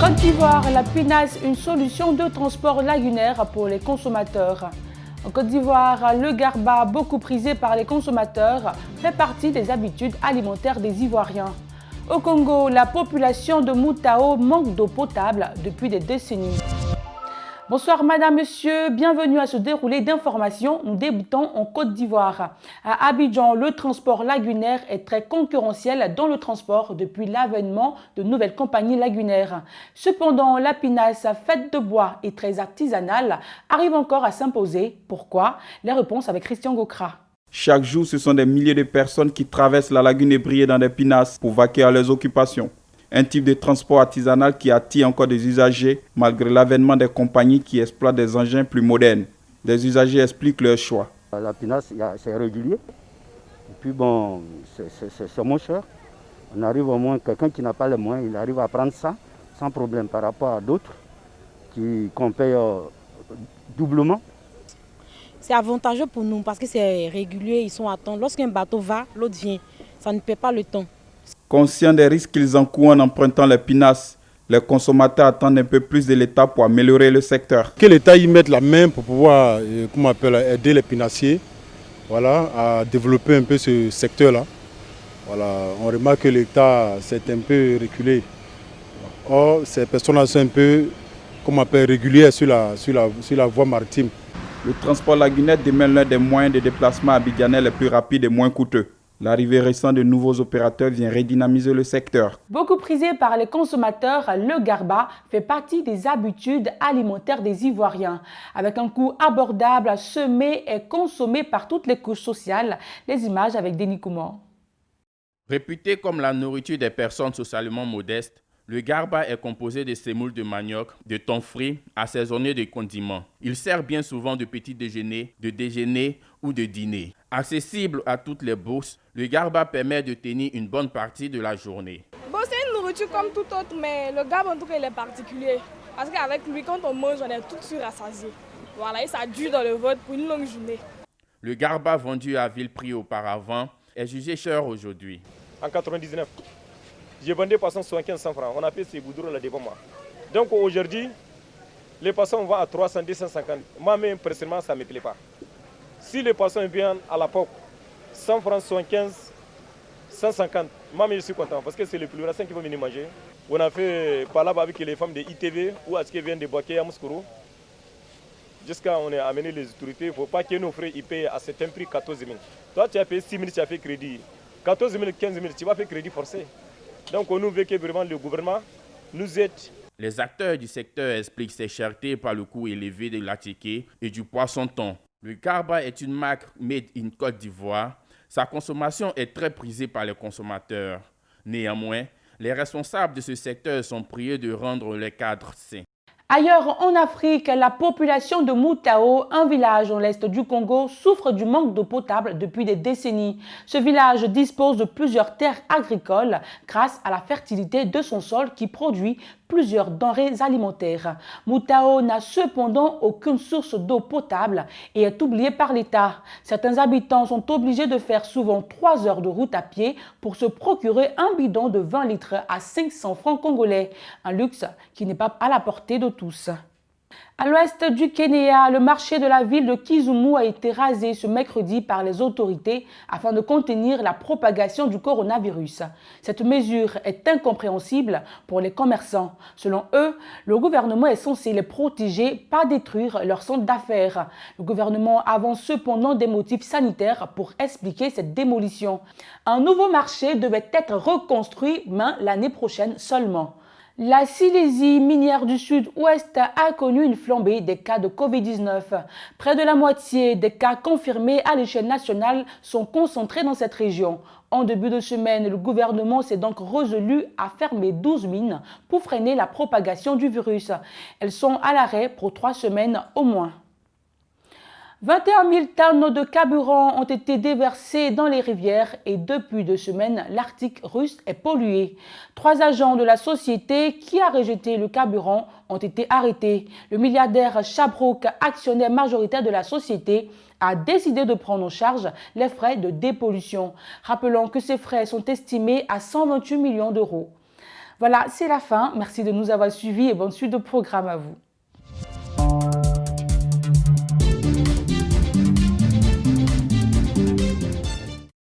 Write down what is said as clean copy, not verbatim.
Côte d'Ivoire, la pinasse, une solution de transport lagunaire pour les consommateurs. En Côte d'Ivoire, le garba, beaucoup prisé par les consommateurs, fait partie des habitudes alimentaires des Ivoiriens. Au Congo, la population de Moutao manque d'eau potable depuis des décennies. Bonsoir Madame, Monsieur, bienvenue à ce déroulé d'informations. Nous débutons en Côte d'Ivoire. À Abidjan, le transport lagunaire est très concurrentiel dans le transport depuis l'avènement de nouvelles compagnies lagunaires. Cependant, la pinasse faite de bois et très artisanale arrive encore à s'imposer. Pourquoi? Les réponses avec Christian Gokra. Chaque jour, ce sont des milliers de personnes qui traversent la lagune et brillent dans des pinasses pour vaquer à leurs occupations. Un type de transport artisanal qui attire encore des usagers malgré l'avènement des compagnies qui exploitent des engins plus modernes. Des usagers expliquent leur choix. La pinasse, c'est régulier. Et puis bon, c'est moins cher. On arrive au moins, quelqu'un qui n'a pas les moyens, il arrive à prendre ça sans problème par rapport à d'autres qu'on paye doublement. C'est avantageux pour nous parce que c'est régulier, ils sont à temps. Lorsqu'un bateau va, l'autre vient. Ça ne perd pas le temps. Conscients des risques qu'ils encourent en empruntant les pinasses, les consommateurs attendent un peu plus de l'État pour améliorer le secteur. Que l'État y mette la main pour pouvoir aider les pinassiers, à développer un peu ce secteur-là. On remarque que l'État s'est un peu reculé. Or, ces personnes-là sont un peu régulières sur la voie maritime. Le transport lagunaire demeure l'un des moyens de déplacement abidjanais les plus rapides et moins coûteux. L'arrivée récente de nouveaux opérateurs vient redynamiser le secteur. Beaucoup prisé par les consommateurs, le garba fait partie des habitudes alimentaires des Ivoiriens. Avec un coût abordable, semé et consommé par toutes les couches sociales. Les images avec Denis Kouman. Réputé comme la nourriture des personnes socialement modestes, le garba est composé de sémoules de manioc, de thon frit, assaisonné de condiments. Il sert bien souvent de petit déjeuner, de déjeuner ou de dîner. Accessible à toutes les bourses, le garba permet de tenir une bonne partie de la journée. Bon, c'est une nourriture comme tout autre, mais le garba en tout cas il est particulier. Parce qu'avec lui, quand on mange, on est tout de suite rassasié. Et ça dure dans le ventre pour une longue journée. Le garba vendu à vil prix auparavant est jugé cher aujourd'hui. En 99, j'ai vendu poisson 75 francs. On a payé ces goudrons là devant moi. Donc aujourd'hui, les poissons vont à 300, 250. Moi-même, personnellement, ça ne me plaît pas. Si les poissons viennent à la POC, 100 francs, 75, 150, moi-même je suis content parce que c'est le plus récent qui vont venir manger. On a fait par là avec les femmes de ITV ou à ce qui viennent de Boaké à Mouskourou. Jusqu'à on a amené les autorités, il ne faut pas que nos frères payent à certain prix 14 000. Toi, tu as payé 6 000, tu as fait crédit. 14 000, 15 000, tu vas faire crédit forcé. Donc on nous veut que vraiment le gouvernement nous aide. Les acteurs du secteur expliquent ces chertés par le coût élevé de l'attiqué et du poisson-thon. Le garba est une marque made in Côte d'Ivoire. Sa consommation est très prisée par les consommateurs. Néanmoins, les responsables de ce secteur sont priés de rendre les cadres sains. Ailleurs en Afrique, la population de Moutao, un village dans l'est du Congo, souffre du manque d'eau potable depuis des décennies. Ce village dispose de plusieurs terres agricoles grâce à la fertilité de son sol qui produit plusieurs denrées alimentaires. Moutao n'a cependant aucune source d'eau potable et est oublié par l'État. Certains habitants sont obligés de faire souvent 3 heures de route à pied pour se procurer un bidon de 20 litres à 500 francs congolais. Un luxe qui n'est pas à la portée de tous. À l'ouest du Kenya, le marché de la ville de Kisumu a été rasé ce mercredi par les autorités afin de contenir la propagation du coronavirus. Cette mesure est incompréhensible pour les commerçants. Selon eux, le gouvernement est censé les protéger, pas détruire leur centre d'affaires. Le gouvernement avance cependant des motifs sanitaires pour expliquer cette démolition. Un nouveau marché devait être reconstruit, mais l'année prochaine seulement. La Silésie minière du sud-ouest a connu une flambée des cas de Covid-19. Près de la moitié des cas confirmés à l'échelle nationale sont concentrés dans cette région. En début de semaine, le gouvernement s'est donc résolu à fermer 12 mines pour freiner la propagation du virus. Elles sont à l'arrêt pour 3 semaines au moins. 21 000 tonnes de carburant ont été déversées dans les rivières et depuis 2 semaines, l'Arctique russe est pollué. 3 agents de la société qui a rejeté le carburant ont été arrêtés. Le milliardaire Shabrook, actionnaire majoritaire de la société, a décidé de prendre en charge les frais de dépollution. Rappelons que ces frais sont estimés à 128 millions d'euros. Voilà, c'est la fin. Merci de nous avoir suivis et bonne suite de programme à vous.